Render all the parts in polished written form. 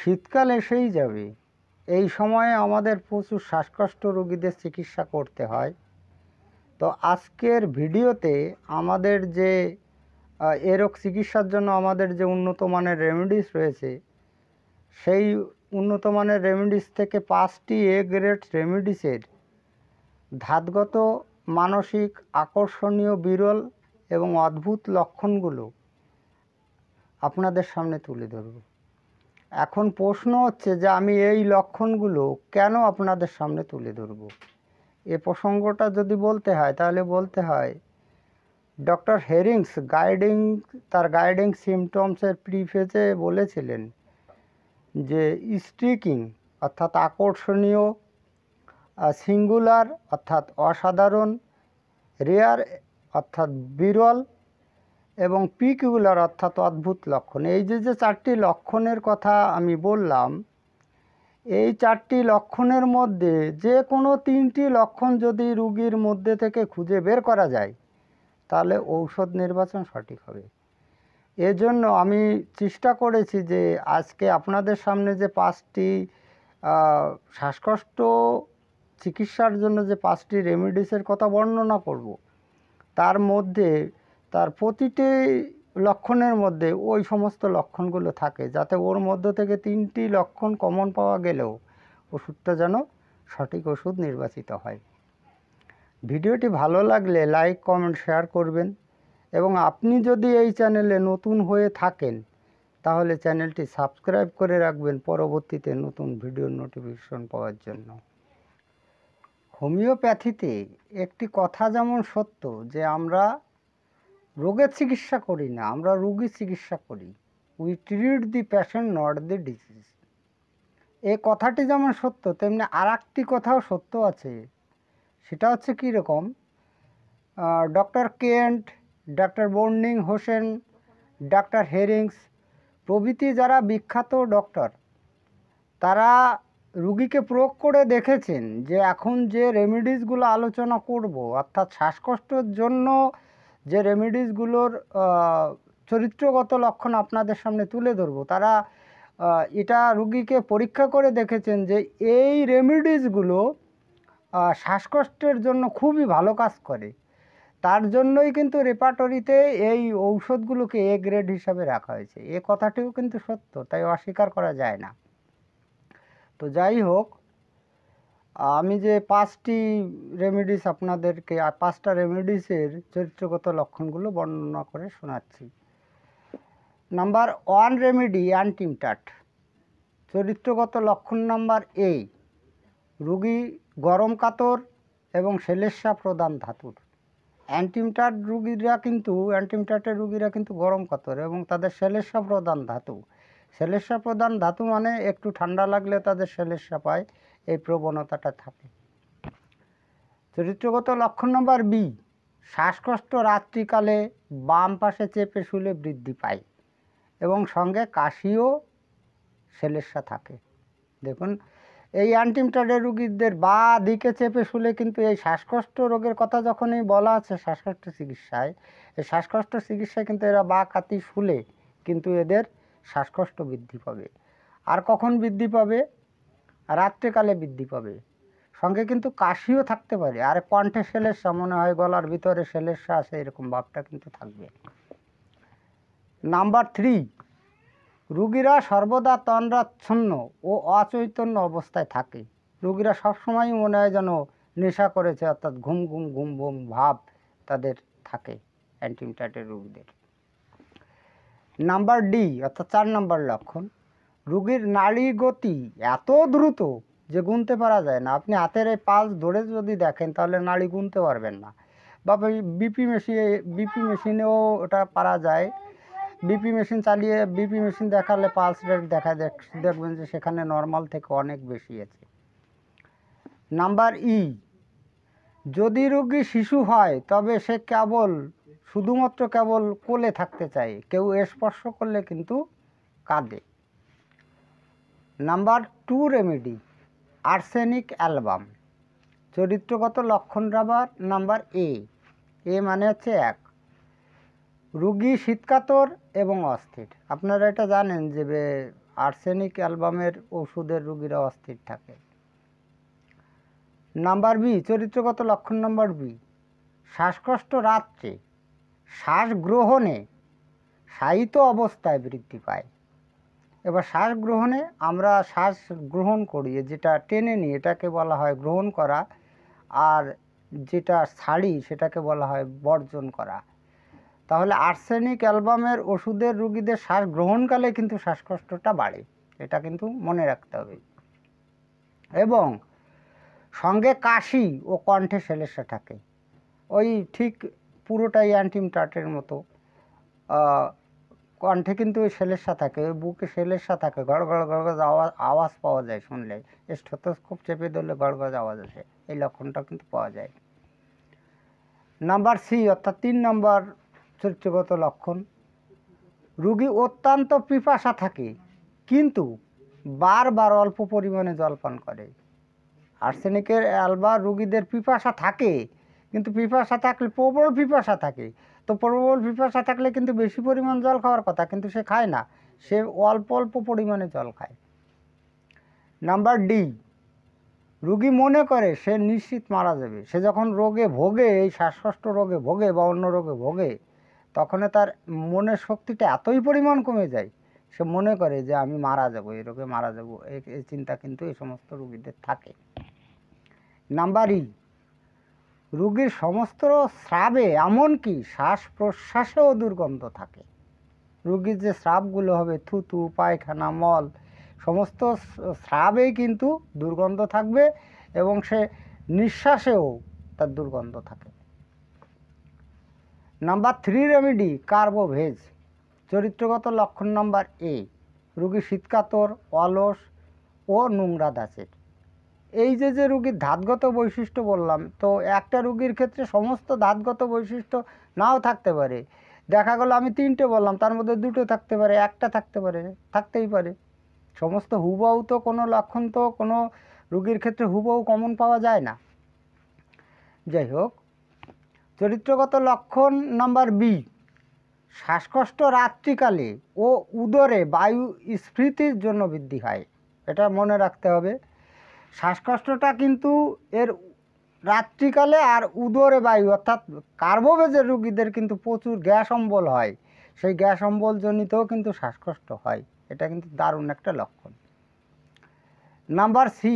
শীতকাল এসেই যাবে, এই সময়ে আমাদের প্রচুর শ্বাসকষ্ট রোগীদের চিকিৎসা করতে হয়। তো আজকের ভিডিওতে আমাদের যে এ রোগ চিকিৎসার জন্য আমাদের যে উন্নত মানের রেমেডিস রয়েছে, সেই উন্নত মানের রেমেডিস থেকে 5টি এ গ্রেড রেমেডিসের ধাতগত, মানসিক, আকর্ষণীয়, বিরল এবং অদ্ভুত লক্ষণগুলো আপনাদের সামনে তুলে ধরব। এখন প্রশ্ন হচ্ছে যে আমি এই লক্ষণগুলো কেন আপনাদের সামনে তুলে ধরব। এ প্রসঙ্গটা যদি বলতে হয় তাহলে বলতে হয় ডক্টর হেরিংস তার গাইডিং সিমটমসের প্রিফেজে বলেছিলেন যে স্ট্রিকিং অর্থাৎ আকর্ষণীয়, সিঙ্গুলার অর্থাৎ অসাধারণ, রেয়ার অর্থাৎ বিরল এবং পিকুলার অর্থাৎ অদ্ভুত লক্ষণ। এই যে 4টি লক্ষণের কথা আমি বললাম, এই 4টি লক্ষণের মধ্যে যে কোনো 3টি লক্ষণ যদি রোগীর মধ্যে থেকে খুঁজে বের করা যায় তাহলে ঔষধ নির্বাচন সঠিক হবে। এজন্য আমি চেষ্টা করেছি যে আজকে আপনাদের সামনে যে 5টি শ্বাসকষ্ট চিকিৎসার জন্য যে 5টি রেমেডিসের কথা বর্ণনা করব, তার মধ্যে তার প্রতিটি লক্ষণের মধ্যে ওই সমস্ত লক্ষণগুলো থাকে, যাতে ওর মধ্য থেকে 3টি লক্ষণ কমন পাওয়া গেলেও ওষুধটা যেন সঠিক ওষুধ নির্বাচিত হয়। ভিডিওটি ভালো লাগলে লাইক, কমেন্ট, শেয়ার করবেন এবং আপনি যদি এই চ্যানেলে নতুন হয়ে থাকেন তাহলে চ্যানেলটি সাবস্ক্রাইব করে রাখবেন পরবর্তীতে নতুন ভিডিওর নোটিফিকেশন পাওয়ার জন্য। হোমিওপ্যাথিতে একটি কথা যেমন সত্য যে আমরা রোগের চিকিৎসা করি না, আমরা রোগীর চিকিৎসা করি। We treat the patient, not the disease. এই কথাটি যেমন সত্য তেমনি আর একটি কথাও সত্য আছে। সেটা হচ্ছে কীরকম, doctor Kent, doctor Boenninghausen, doctor Hering's প্রভৃতি যারা বিখ্যাত ডক্টর, তারা রুগীকে প্রয়োগ করে দেখেছেন যে এখন যে রেমেডিসগুলো আলোচনা করব, অর্থাৎ শ্বাসকষ্টের জন্য যে রেমেডিসগুলোর চরিত্রগত লক্ষণ আপনাদের সামনে তুলে ধরব, তারা এটা রুগীকে পরীক্ষা করে দেখেছেন যে এই রেমেডিসগুলো শ্বাসকষ্টের জন্য খুবই ভালো কাজ করে। তার জন্যই কিন্তু রেপার্টরিতে এই ঔষধগুলোকে এ গ্রেড হিসাবে রাখা হয়েছে। এ কথাটিও কিন্তু সত্য, তাই অস্বীকার করা যায় না। তো যাই হোক, আমি যে 5টি রেমেডিস আপনাদেরকে 5টা রেমেডিসের চরিত্রগত লক্ষণগুলো বর্ণনা করে শোনাচ্ছি। Number 1 remedy অ্যান্টিমটাট। চরিত্রগত লক্ষণ নাম্বার এ, রোগী গরম কাতর এবং শ্লেষ্মা প্রধান ধাতুর। অ্যান্টিমটাটের রোগীরা কিন্তু গরম কাতর এবং তাদের শ্লেষ্মা প্রধান ধাতু। শ্লেষ্মা প্রধান ধাতু মানে একটু ঠান্ডা লাগলে তাদের শ্লেষ্মা পায়, এই প্রবণতাটা থাকে। চরিত্রগত লক্ষণ নম্বর বি, শ্বাসকষ্ট রাত্রিকালে বাম পাশে চেপে শুলে বৃদ্ধি পায় এবং সঙ্গে কাশিও শ্লেষ্মা থাকে। দেখুন, এই অ্যান্টিমটাটের রোগীদের বা দিকে চেপে শুলে কিন্তু এই শ্বাসকষ্ট রোগের কথা যখনই বলা আছে শ্বাসকষ্ট চিকিৎসায়, এই শ্বাসকষ্ট চিকিৎসায় কিন্তু এরা বা কাতি শুলে কিন্তু এদের শ্বাসকষ্ট বৃদ্ধি পাবে। আর কখন বৃদ্ধি পাবে? রাত্রিকালে বৃদ্ধি পাবে, সঙ্গে কিন্তু কাশিও থাকতে পারে, আর কণ্ঠে শ্লেষ্মা, মনে হয় গলার ভিতরে শ্লেষ্মা আছে, এরকম ভাবটা কিন্তু থাকবে। নাম্বার 3, রোগীরা সর্বদা তন্দ্রাচ্ছন্ন ও অচৈতন্য অবস্থায় থাকে। রোগীরা সবসময়ই মনে হয় যেন নেশা করেছে, অর্থাৎ ঘুম ঘুম ঘুম ঘুম ভাব তাদের থাকে অ্যান্টিমটাটের রোগীদের। নাম্বার ডি অর্থাৎ 4 নম্বর লক্ষণ, রোগীর নাড়ি গতি এত দ্রুত যে গুনতে পারা যায় না। আপনি হাতের এই পালস ধরে যদি দেখেন তাহলে নাড়ি গুনতে পারবেন না। বা বিপি মেশিনেও ওটা পারা যায়। বিপি মেশিন চালিয়ে বিপি মেশিন দেখালে পালস রেট দেখবেন যে সেখানে নর্মাল থেকে অনেক বেশি আছে। নাম্বার ই, যদি রোগী শিশু হয় তবে সে শুধুমাত্র কেবল কোলে থাকতে চায়, কেউ স্পর্শ করলে কিন্তু কাঁদে। Number 2 remedy arsenic album. চরিত্রগত লক্ষণ নাম্বার এ মানে হচ্ছে 1, রুগী শীতকাতর এবং অস্থির। আপনারা এটা জানেন যে আর্সেনিক অ্যালবামের ওষুধের রুগীরা অস্থির থাকে। নাম্বার বি, চরিত্রগত লক্ষণ নাম্বার বি, শ্বাসকষ্ট রাত্রে শ্বাস গ্রহণে শায়িত অবস্থায় বৃদ্ধি পায়। এবার শ্বাস গ্রহণে আমরা শ্বাস গ্রহণ করি, যেটা টেনে নিই এটাকে বলা হয় গ্রহণ করা, আর যেটা ছাড়ি সেটাকে বলা হয় বর্জন করা। তাহলে আর্সেনিক অ্যালবামের ওষুধের রুগীদের শ্বাস গ্রহণকালে কিন্তু শ্বাসকষ্টটা বাড়ে, এটা কিন্তু মনে রাখতে হবে। এবং সঙ্গে কাশি ও কণ্ঠে শ্লেষ্মা থাকে, ওই ঠিক পুরোটাই অ্যান্টিমটাটের মতো। কণ্ঠে কিন্তু ওই শ্লেষ্মা থাকে, ওই বুকে শ্লেষ্মা থাকে, গড় গড় গড় গড় আওয়াজ পাওয়া যায় শুনলে, স্টেথোস্কোপ চেপে ধরলে গড় গড় আওয়াজ আসে, এই লক্ষণটা কিন্তু পাওয়া যায়। নাম্বার সি অর্থাৎ 3 নম্বর চরিত্রগত লক্ষণ, রুগী অত্যন্ত পিপাসা থাকে কিন্তু বারবার অল্প পরিমাণে জল পান করে। আর্সেনিকের অ্যালবা রুগীদের পিপাসা থাকে, কিন্তু পিপাসা থাকলে প্রবল পিপাসা থাকে, তো প্রবল পিপাসা থাকলে কিন্তু বেশি পরিমাণ জল খাওয়ার কথা, কিন্তু সে খায় না, সে অল্প অল্প পরিমাণে জল খায়। নাম্বার ডি, রুগী মনে করে সে নিশ্চিত মারা যাবে। সে যখন রোগে ভোগে, এই শ্বাসকষ্ট রোগে ভোগে বা অন্য রোগে ভোগে, তখন তার মনের শক্তিটা এতই পরিমাণ কমে যায়, সে মনে করে যে আমি মারা যাব, এই রোগে মারা যাব, এই চিন্তা কিন্তু এই সমস্ত রুগীদের থাকে। নাম্বার ই, রুগীর সমস্ত স্রাবে এমনকি শ্বাস প্রশ্বাসেও দুর্গন্ধ থাকে। রুগীর যে স্রাবগুলো হবে, থুতু, পায়খানা, মল, সমস্ত স্রাবেই কিন্তু দুর্গন্ধ থাকবে এবং সে নিঃশ্বাসেও তার দুর্গন্ধ থাকে। Number 3 remedy, Carbo veg. চরিত্রগত লক্ষণ নাম্বার এ, রুগী শীতকাতর, অলস ও নোংরা দাঁতের। এই যে রুগীর ধাতগত বৈশিষ্ট্য বললাম, তো একটা রুগীর ক্ষেত্রে সমস্ত ধাতগত বৈশিষ্ট্য নাও থাকতে পারে। দেখা গেল আমি 3টে বললাম, তার মধ্যে 2টো থাকতে পারে, একটা থাকতে পারে, থাকতেই পারে। সমস্ত হুবহু তো কোনো লক্ষণ তো কোনো রুগীর ক্ষেত্রে হুবহু কমন পাওয়া যায় না। যাই হোক, চরিত্রগত লক্ষণ নাম্বার বি, শ্বাসকষ্ট রাত্রিকালে ও উদরে বায়ু স্ফীতির জন্য বৃদ্ধি হয়। এটা মনে রাখতে হবে, শ্বাসকষ্টটা কিন্তু এর রাত্রিকালে আর উদরে বায়ু, অর্থাৎ কার্বোভেজের রুগীদের কিন্তু প্রচুর গ্যাস অম্বল হয়, সেই গ্যাস অম্বলজনিতও কিন্তু শ্বাসকষ্ট হয়, এটা কিন্তু দারুণ একটা লক্ষণ। নাম্বার সি,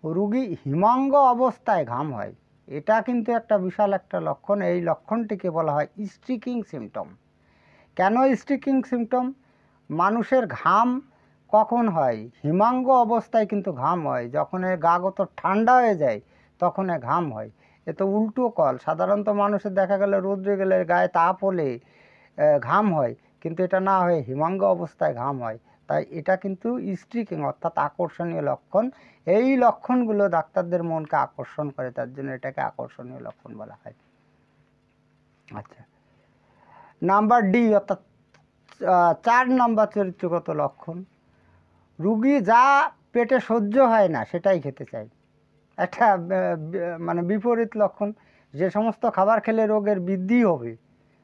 রুগী হিমাঙ্গ অবস্থায় ঘাম হয়। এটা কিন্তু একটা বিশাল একটা লক্ষণ, এই লক্ষণটিকে বলা হয় স্ট্রিকিং সিমটম। কেন স্ট্রিকিং সিমটম? মানুষের ঘাম কখন হয়? হিমাঙ্গ অবস্থায় কিন্তু ঘাম হয়, যখন গা গত ঠান্ডা হয়ে যায় তখন ঘাম হয়। এ তো উল্টো কল, সাধারণত মানুষের দেখা গেলে রোদ্রে গেলে গায়ে তাপ হলে ঘাম হয়, কিন্তু এটা না হয়ে হিমাঙ্গ অবস্থায় ঘাম হয়। তাই এটা কিন্তু স্ট্রিকিং অর্থাৎ আকর্ষণীয় লক্ষণ। এই লক্ষণগুলো ডাক্তারদের মনকে আকর্ষণ করে, তার জন্য এটাকে আকর্ষণীয় লক্ষণ বলা হয়। আচ্ছা, নাম্বার ডি অর্থাৎ 4 নম্বর চরিত্রগত লক্ষণ, রুগী যা পেটে সহ্য হয় না সেটাই খেতে চায়। একটা মানে বিপরীত লক্ষণ, যে সমস্ত খাবার খেলে রোগের বৃদ্ধি হবে,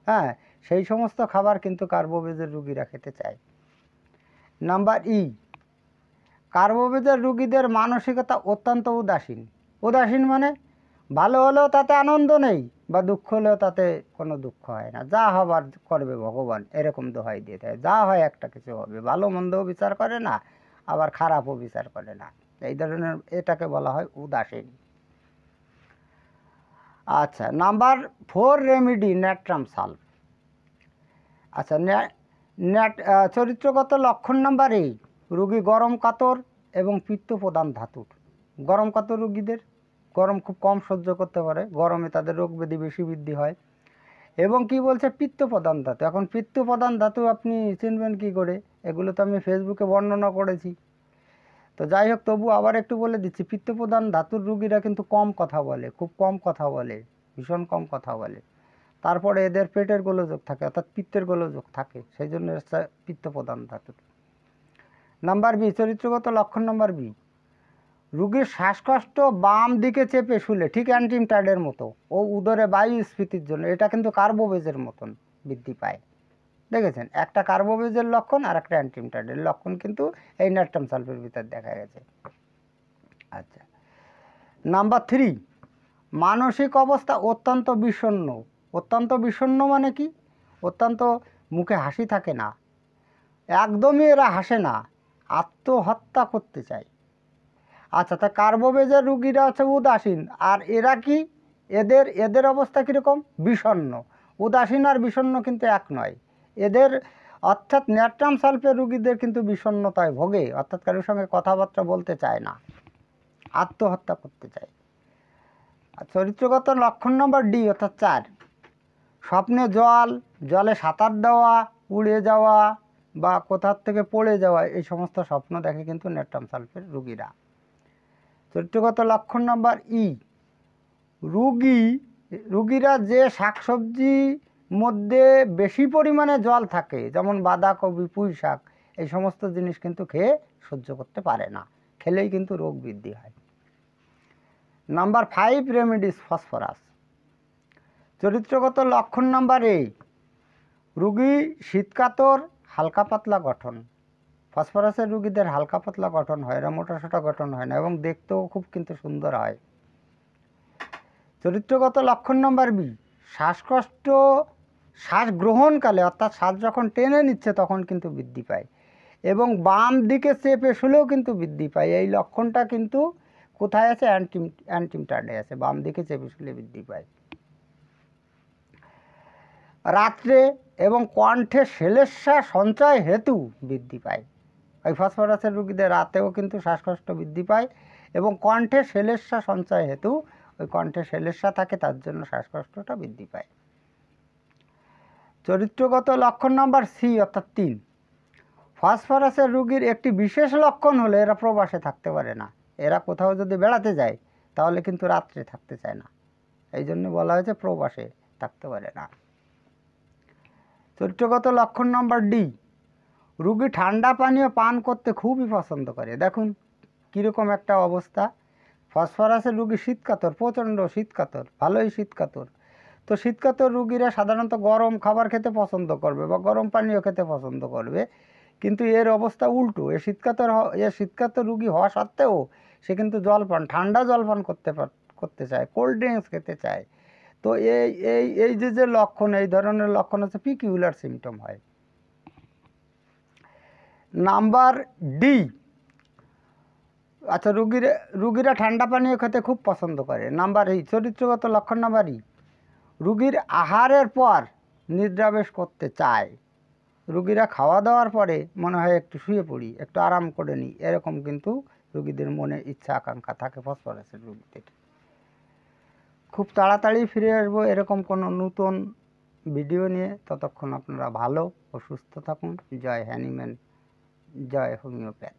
হ্যাঁ, সেই সমস্ত খাবার কিন্তু কার্বোভেজের রুগীরা খেতে চায়। নাম্বার ই, কার্বোভেজের রুগীদের মানসিকতা অত্যন্ত উদাসীন। উদাসীন মানে ভালো হলেও তাতে আনন্দ নেই, বা দুঃখ হলেও তাতে কোনো দুঃখ হয় না, যা হবার করবে ভগবান, এরকম দোহাই দিয়ে দেয়, যা হয় একটা কিছু হবে, ভালো মন্দও বিচার করে না, আবার খারাপও বিচার করে না, এই ধরনের, এটাকে বলা হয় উদাসীন। আচ্ছা, নাম্বার 4 রেমেডি, ন্যাট্রাম সালভ। আচ্ছা, চরিত্রগত লক্ষণ নাম্বার এই, রুগী গরম কাতর এবং পিত্ত প্রদান ধাতুর। গরম কাতর রুগীদের গরম খুব কম সহ্য করতে পারে, গরমে তাদের রোগ ব্যাধি বেশি বৃদ্ধি হয়। এবং কি বলছে, পিত্ত প্রদান ধাতু। এখন পিত্ত প্রদান ধাতু আপনি চিনবেন কি করে? এগুলো তো আমি ফেসবুকে বর্ণনা করেছি, তো যাই হোক, তবু আবার একটু বলে দিচ্ছি। পিত্ত প্রদান ধাতুর রুগীরা কিন্তু কম কথা বলে, খুব কম কথা বলে, ভীষণ কম কথা বলে। তারপরে এদের পেটের গোলযোগ থাকে, অর্থাৎ পিত্তের গোলযোগ থাকে, সেই জন্য পিত্ত প্রদান ধাতুর। নাম্বার বি, চরিত্রগত লক্ষণ নাম্বার বি, রুগীর শ্বাসকষ্ট বাম দিকে চেপে শুলে, ঠিক অ্যান্টিমটাইডের মতো, ও উদরে বায়ু স্ফীতির জন্য, এটা কিন্তু কার্বোভেজের মতন বৃদ্ধি পায়। দেখেছেন, একটা কার্বোভেজের লক্ষণ আর একটা অ্যান্টিমিটারের লক্ষণ কিন্তু এই ন্যাট্রাম সালফের ভিতর দেখা গেছে। আচ্ছা, নাম্বার 3, মানসিক অবস্থা অত্যন্ত বিষণ্ণ। অত্যন্ত বিষণ্ণ মানে কি? অত্যন্ত মুখে হাসি থাকে না, একদমই এরা হাসে না, আত্মহত্যা করতে চায়। আচ্ছা, তা কার্বোভেজের রুগীরা হচ্ছে উদাসীন, আর এরা কি, এদের অবস্থা কীরকম? বিষণ্ণ। উদাসীন আর বিষণ্ণ কিন্তু এক নয়। এদের অর্থাৎ ন্যাট্রাম সালফের রুগীদের কিন্তু বিষণ্ণতায় ভোগে, অর্থাৎ কারোর সঙ্গে কথাবার্তা বলতে চায় না, আত্মহত্যা করতে চায়। আর চরিত্রগত লক্ষণ নম্বর ডি অর্থাৎ 4, স্বপ্নে জলে সাঁতার দেওয়া, উড়ে যাওয়া বা কোথার থেকে পড়ে যাওয়া, এই সমস্ত স্বপ্ন দেখে কিন্তু ন্যাট্রাম সালফের রুগীরা। চরিত্রগত লক্ষণ নম্বর ই, রুগীরা যে শাকসবজি মধ্যে বেশি পরিমাণে জল থাকে, যেমন বাঁধাকপি, পুঁই শাক, এই সমস্ত জিনিস কিন্তু খেয়ে সহ্য করতে পারে না, খেলেই কিন্তু রোগ বৃদ্ধি হয়। Number 5, remedies phosphorus. চরিত্রগত লক্ষণ নাম্বার এ, রুগী শীতকাতর, হালকা পাতলা গঠন। ফসফরাসের রুগীদের হালকা পাতলা গঠন হয়, এরা মোটাসোটা গঠন হয় না, এবং দেখতেও খুব কিন্তু সুন্দর হয়। চরিত্রগত লক্ষণ নম্বর বি, শ্বাসকষ্ট শ্বাস গ্রহণকালে, অর্থাৎ শ্বাস যখন টেনে নিচ্ছে তখন কিন্তু বৃদ্ধি পায়, এবং বাম দিকে চেপে শুলেও কিন্তু বৃদ্ধি পায়। এই লক্ষণটা কিন্তু কোথায় আছে? অ্যান্টিমিটারে আছে, বাম দিকে চেপে শুলে বৃদ্ধি পায়। রাত্রে এবং কণ্ঠে শ্লেষ্মা সঞ্চয় হেতু বৃদ্ধি পায়। ওই ফসফরাসের রুগীদের রাতেও কিন্তু শ্বাসকষ্ট বৃদ্ধি পায়, এবং কণ্ঠে শ্লেষ্মা সঞ্চয় হেতু, ওই কণ্ঠে শ্লেষ্মা থাকে, তার জন্য শ্বাসকষ্টটা বৃদ্ধি পায়। চরিত্রগত লক্ষণ নম্বর সি অর্থাৎ 3, ফসফরাসের রুগীর একটি বিশেষ লক্ষণ হলো এরা প্রবাসে থাকতে পারে না। এরা কোথাও যদি বেড়াতে যায় তাহলে কিন্তু রাত্রে থাকতে চায় না, এই জন্য বলা হয়েছে প্রবাসে থাকতে পারে না। চরিত্রগত লক্ষণ নম্বর ডি, রুগী ঠান্ডা পানীয় পান করতে খুবই পছন্দ করে। দেখুন কীরকম একটা অবস্থা, ফসফরাসের রুগী শীতকাতর, প্রচণ্ড শীতকাতর, ভালোই শীতকাতর। তো শীতকাতর রুগীরা সাধারণত গরম খাবার খেতে পছন্দ করবে বা গরম পানীয় খেতে পছন্দ করবে, কিন্তু এর অবস্থা উল্টো। এ শীতকাতর রুগী হওয়া সত্ত্বেও সে কিন্তু ঠান্ডা জলপান করতে চায়, কোল্ড ড্রিঙ্কস খেতে চায়। তো এই যে লক্ষণ, এই ধরনের লক্ষণ হচ্ছে পিকিউলার সিমটম হয়। নাম্বার ডি, আচ্ছা, রুগীরা ঠান্ডা পানীয় খেতে খুব পছন্দ করে। নাম্বার ই, চরিত্রগত লক্ষণ নাম্বার ই, রুগীর আহারের পর নিদ্রাবেশ করতে চায়। রুগীরা খাওয়া দাওয়ার পরে মনে হয় একটু শুয়ে পড়ি, একটু আরাম করে নিই, এরকম কিন্তু রুগীদের মনে ইচ্ছা আকাঙ্ক্ষা থাকে ফসফরাসের রুগীদের। খুব তাড়াতাড়ি ফিরে আসবো এরকম কোনো নতুন ভিডিও নিয়ে। ততক্ষণ আপনারা ভালো ও সুস্থ থাকুন। জয় হ্যানিম্যান, জয় হোমিওপ্যাথ।